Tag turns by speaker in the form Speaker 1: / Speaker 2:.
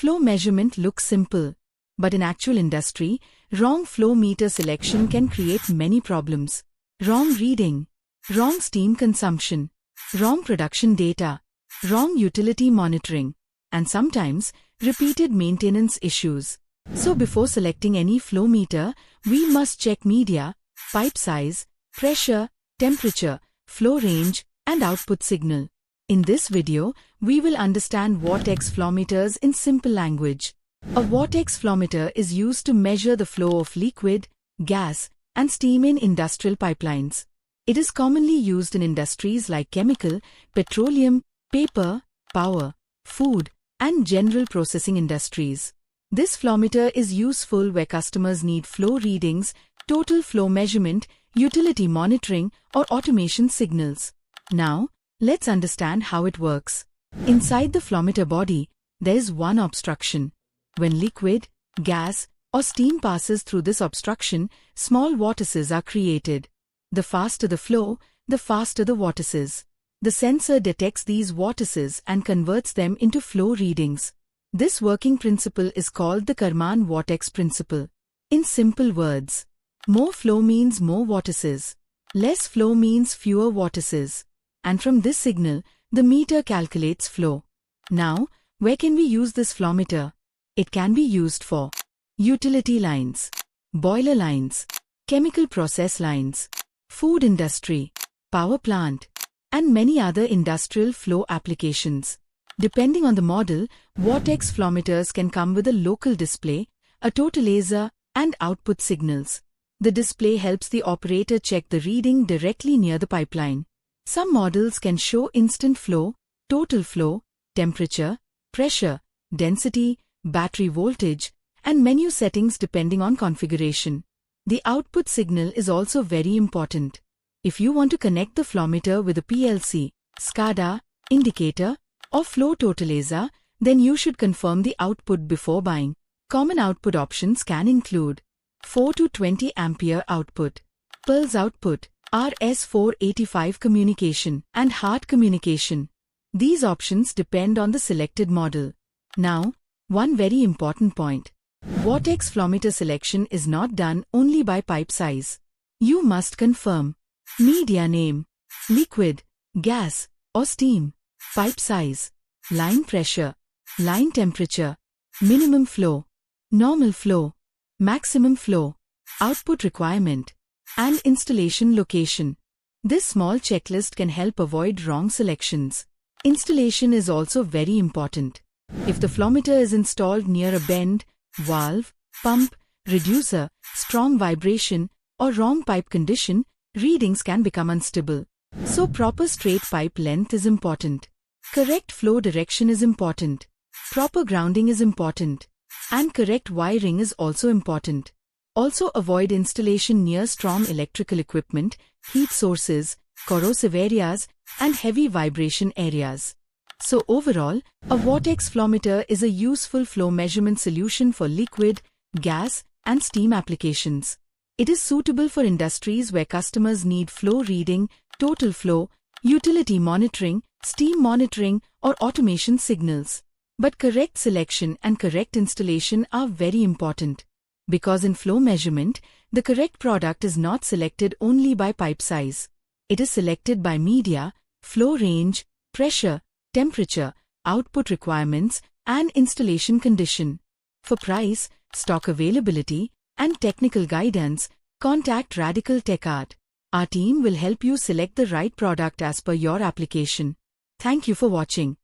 Speaker 1: Flow measurement looks simple, but in actual industry, wrong flow meter selection can create many problems. Wrong reading, wrong steam consumption, wrong production data, wrong utility monitoring, and sometimes repeated maintenance issues. So before selecting any flow meter, we must check media, pipe size, pressure, temperature, flow range, and output signal. In this video, we will understand Vortex Flowmeters in simple language. A Vortex Flowmeter is used to measure the flow of liquid, gas, and steam in industrial pipelines. It is commonly used in industries like chemical, petroleum, paper, power, food, and general processing industries. This flowmeter is useful where customers need flow readings, total flow measurement, utility monitoring, or automation signals. Now, let's understand how it works. Inside the flowmeter body, there is one obstruction. When liquid, gas, or steam passes through this obstruction, small vortices are created. The faster the flow, the faster the vortices. The sensor detects these vortices and converts them into flow readings. This working principle is called the Karman vortex principle. In simple words, more flow means more vortices. Less flow means fewer vortices. And from this signal, the meter calculates flow. Now, where can we use this flowmeter? It can be used for utility lines, boiler lines, chemical process lines, food industry, power plant, and many other industrial flow applications. Depending on the model, Vortex flowmeters can come with a local display, a totalizer, and output signals. The display helps the operator check the reading directly near the pipeline. Some models can show instant flow, total flow, temperature, pressure, density, battery voltage, and menu settings depending on configuration. The output signal is also very important. If you want to connect the flowmeter with a PLC, SCADA, indicator, or flow totalizer, then you should confirm the output before buying. Common output options can include 4 to 20 ampere output, pulse output, RS485 communication, and HART communication. These options depend on the selected model. Now, one very important point. Vortex flowmeter selection is not done only by pipe size. You must confirm media name, liquid, gas, or steam, pipe size, line pressure, line temperature, minimum flow, normal flow, maximum flow, output requirement, and installation location. This small checklist can help avoid wrong selections. Installation is also very important. If the flowmeter is installed near a bend, valve, pump, reducer, strong vibration, or wrong pipe condition, readings can become unstable. So proper straight pipe length is important. Correct flow direction is important. Proper grounding is important. And correct wiring is also important. Also avoid installation near strong electrical equipment, heat sources, corrosive areas, and heavy vibration areas. So overall, a Vortex flowmeter is a useful flow measurement solution for liquid, gas, and steam applications. It is suitable for industries where customers need flow reading, total flow, utility monitoring, steam monitoring, or automation signals. But correct selection and correct installation are very important. Because in flow measurement, the correct product is not selected only by pipe size. It is selected by media, flow range, pressure, temperature, output requirements, and installation condition. For price, stock availability, and technical guidance, contact Radical TechArt. Our team will help you select the right product as per your application. Thank you for watching.